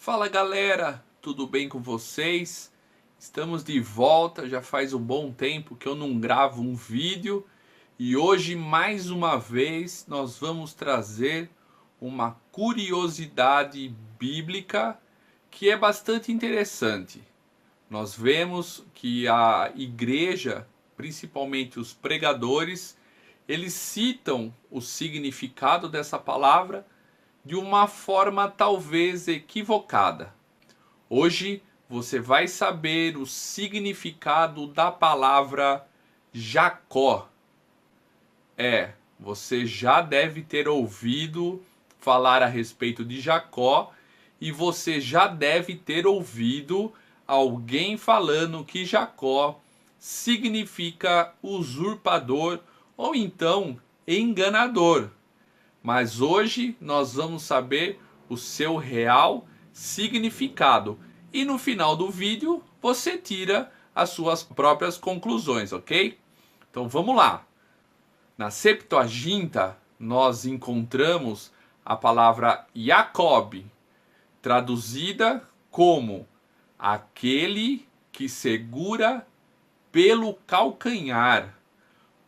Fala galera, tudo bem com vocês? Estamos de volta, já faz um bom tempo que eu não gravo um vídeo e hoje mais uma vez nós vamos trazer uma curiosidade bíblica que é bastante interessante. Nós vemos que a igreja, principalmente os pregadores, eles citam o significado dessa palavra de uma forma talvez equivocada. Hoje você vai saber o significado da palavra Jacó. Você já deve ter ouvido falar a respeito de Jacó e você já deve ter ouvido alguém falando que Jacó significa usurpador ou então enganador. Mas hoje nós vamos saber o seu real significado. E no final do vídeo você tira as suas próprias conclusões, ok? Então vamos lá. Na Septuaginta nós encontramos a palavra Jacob, traduzida como aquele que segura pelo calcanhar.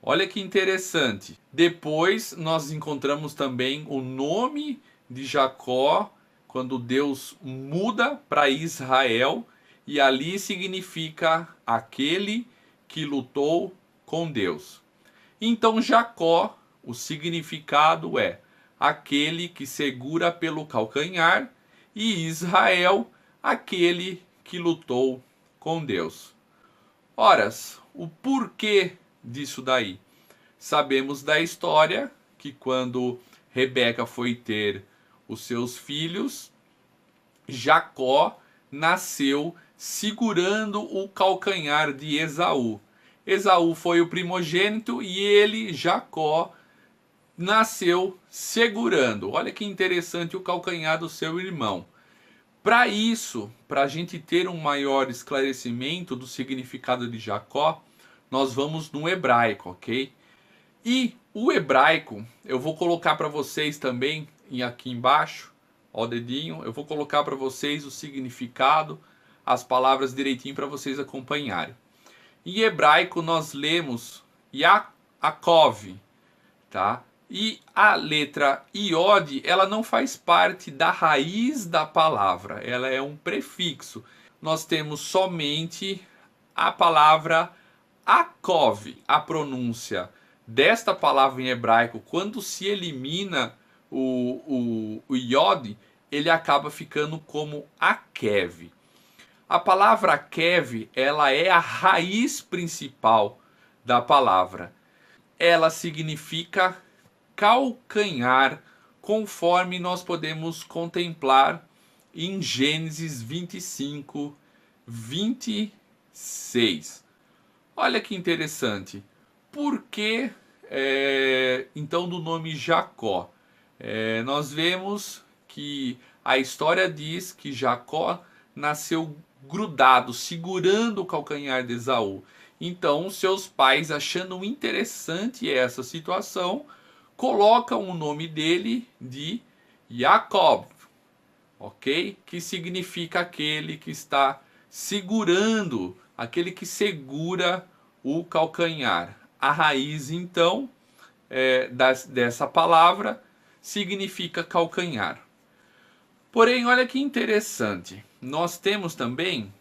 Olha que interessante. Depois nós encontramos também o nome de Jacó, quando Deus muda para Israel, e ali significa aquele que lutou com Deus. Então Jacó, o significado é aquele que segura pelo calcanhar, e Israel, aquele que lutou com Deus. Horas, o porquê disso daí? Sabemos da história que quando Rebeca foi ter os seus filhos, Jacó nasceu segurando o calcanhar de Esaú. Esaú foi o primogênito e ele, Jacó, nasceu segurando. Olha que interessante o calcanhar do seu irmão. Para isso, para a gente ter um maior esclarecimento do significado de Jacó, nós vamos no hebraico, ok? E o hebraico, eu vou colocar para vocês também aqui embaixo, ó, o dedinho, eu vou colocar para vocês o significado, as palavras direitinho para vocês acompanharem. Em hebraico nós lemos Yaakov, tá? E a letra iod, ela não faz parte da raiz da palavra, ela é um prefixo. Nós temos somente a palavra Akov, a pronúncia desta palavra em hebraico, quando se elimina o iod, ele acaba ficando como Akev. A palavra Akev, ela é a raiz principal da palavra. Ela significa calcanhar, conforme nós podemos contemplar em Gênesis 25, 26. Olha que interessante. Por que então do nome Jacó? Nós vemos que a história diz que Jacó nasceu grudado, segurando o calcanhar de Esaú. Então seus pais, achando interessante essa situação, colocam o nome dele de Jacob, ok? Que significa aquele que está segurando, aquele que segura o calcanhar. A raiz, então, dessa palavra significa calcanhar. Porém, olha que interessante. Nós temos também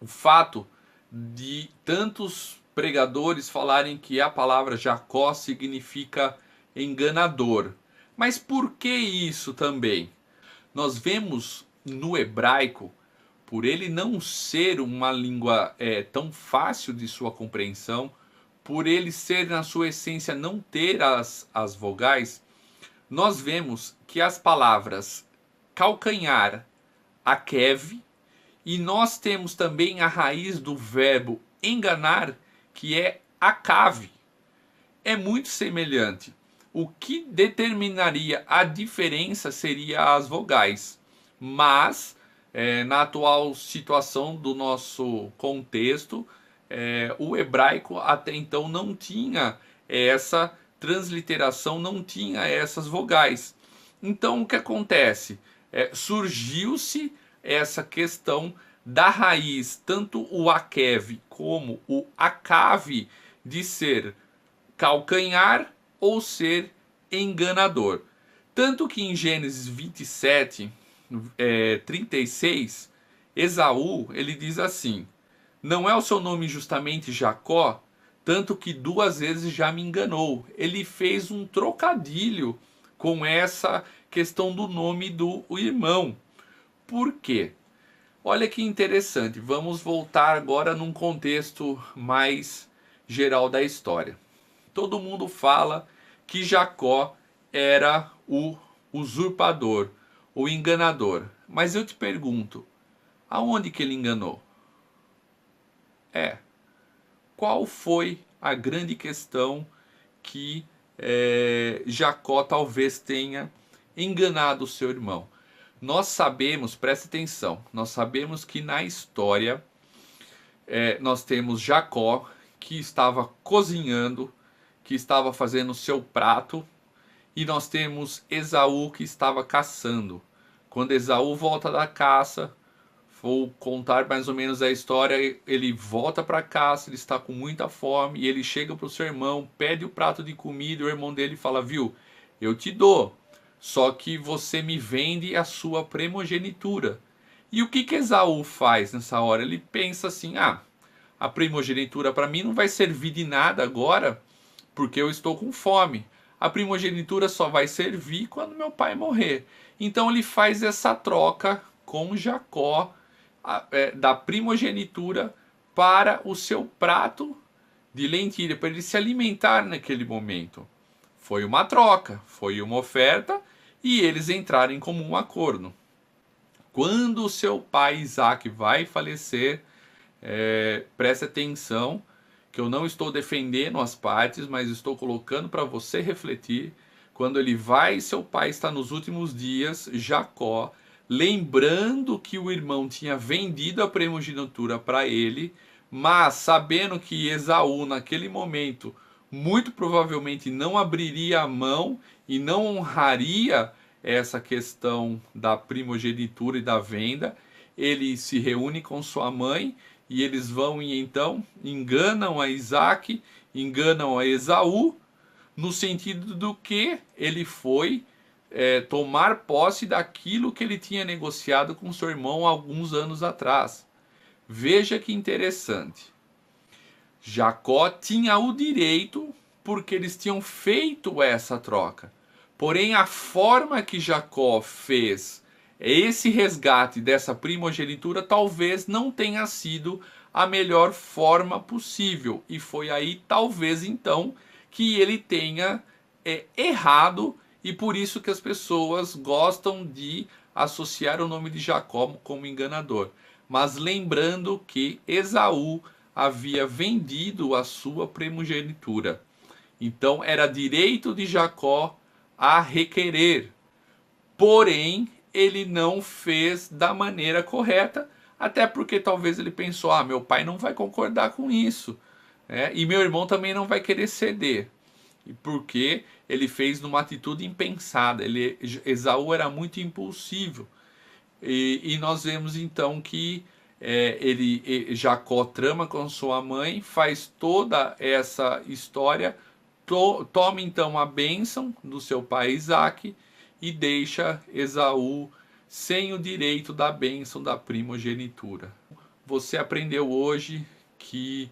o fato de tantos pregadores falarem que a palavra Jacó significa enganador. Mas por que isso também? Nós vemos no hebraico, por ele não ser uma língua tão fácil de sua compreensão, por ele ser na sua essência não ter as vogais, nós vemos que as palavras calcanhar, akev, e nós temos também a raiz do verbo enganar, que é acave. É muito semelhante. O que determinaria a diferença seria as vogais. Mas, na atual situação do nosso contexto, o hebraico até então não tinha essa transliteração, não tinha essas vogais. Então o que acontece? surgiu-se essa questão da raiz, tanto o Akev como o Akav, de ser calcanhar ou ser enganador. Tanto que em Gênesis 27, 36, Esaú, ele diz assim: não é o seu nome justamente Jacó, tanto que 2 vezes já me enganou. Ele fez um trocadilho com essa questão do nome do irmão. Por quê? Olha que interessante. Vamos voltar agora num contexto mais geral da história. Todo mundo fala que Jacó era o usurpador, o enganador. Mas eu te pergunto, aonde que ele enganou? Qual foi a grande questão que Jacó talvez tenha enganado o seu irmão? Nós sabemos, preste atenção, nós sabemos que na história nós temos Jacó que estava cozinhando, que estava fazendo o seu prato, e nós temos Esaú que estava caçando. Quando Esaú volta da caça, vou contar mais ou menos a história, ele volta para casa, ele está com muita fome, e ele chega para o seu irmão, pede o prato de comida, e o irmão dele fala: viu, eu te dou, só que você me vende a sua primogenitura. E o que Esaú faz nessa hora? Ele pensa assim: a primogenitura para mim não vai servir de nada agora, porque eu estou com fome. A primogenitura só vai servir quando meu pai morrer. Então ele faz essa troca com Jacó, da primogenitura para o seu prato de lentilha, para ele se alimentar naquele momento. Foi uma troca, foi uma oferta, e eles entraram em comum acordo. Quando o seu pai Isaac vai falecer, preste atenção, que eu não estou defendendo as partes, mas estou colocando para você refletir. Quando ele vai, seu pai está nos últimos dias, Jacó, lembrando que o irmão tinha vendido a primogenitura para ele, mas sabendo que Esaú naquele momento muito provavelmente não abriria a mão e não honraria essa questão da primogenitura e da venda, ele se reúne com sua mãe e eles vão e então enganam a Isaac, enganam a Esaú, no sentido do que ele foi tomar posse daquilo que ele tinha negociado com seu irmão alguns anos atrás. Veja que interessante. Jacó tinha o direito porque eles tinham feito essa troca. Porém, a forma que Jacó fez esse resgate dessa primogenitura talvez não tenha sido a melhor forma possível. E foi aí, talvez, então, que ele tenha errado, e por isso que as pessoas gostam de associar o nome de Jacó como enganador. Mas lembrando que Esaú havia vendido a sua primogenitura. Então era direito de Jacó a requerer. Porém, ele não fez da maneira correta, até porque talvez ele pensou: meu pai não vai concordar com isso, e meu irmão também não vai querer ceder. E porque ele fez numa atitude impensada. Esaú era muito impulsivo. E nós vemos então que Jacó trama com sua mãe, faz toda essa história, toma então a bênção do seu pai Isaac e deixa Esaú sem o direito da bênção da primogenitura. Você aprendeu hoje que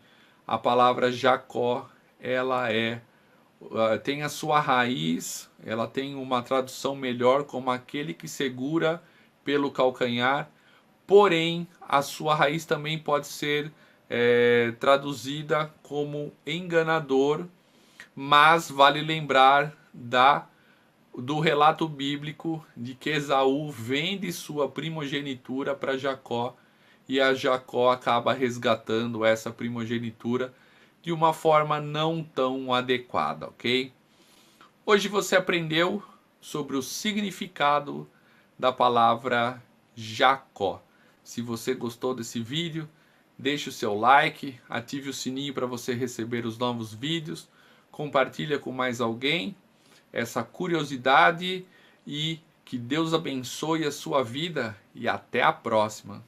a palavra Jacó, ela tem a sua raiz, ela tem uma tradução melhor como aquele que segura pelo calcanhar, porém a sua raiz também pode ser traduzida como enganador, mas vale lembrar do relato bíblico de que Esaú vende sua primogenitura para Jacó, e a Jacó acaba resgatando essa primogenitura de uma forma não tão adequada, ok? Hoje você aprendeu sobre o significado da palavra Jacó. Se você gostou desse vídeo, deixe o seu like, ative o sininho para você receber os novos vídeos, compartilha com mais alguém essa curiosidade e Que Deus abençoe a sua vida e até a próxima.